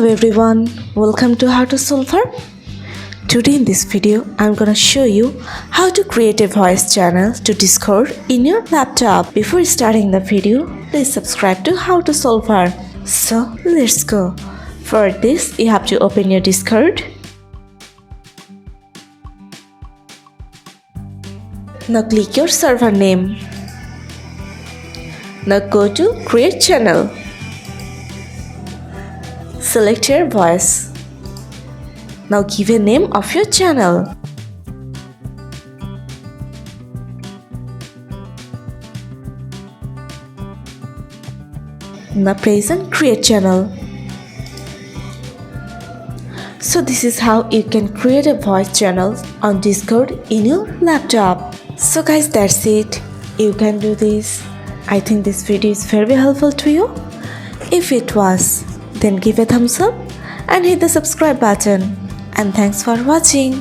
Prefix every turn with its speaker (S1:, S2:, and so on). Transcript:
S1: Hello everyone, welcome to How to Solver. Today in this video, I'm gonna show you how to create a voice channel to Discord in your laptop. Before starting the video, please subscribe to How to Solver. So let's go. For this, you have to open your Discord. Now click your server name. Now go to Create Channel. Select your voice. Now give a name of your channel. Now press on Create Channel. So this is how you can create a voice channel on Discord in your laptop. So guys, that's it. You can do this. I think this video is very helpful to you. If it was, then give a thumbs up and hit the subscribe button. And thanks for watching.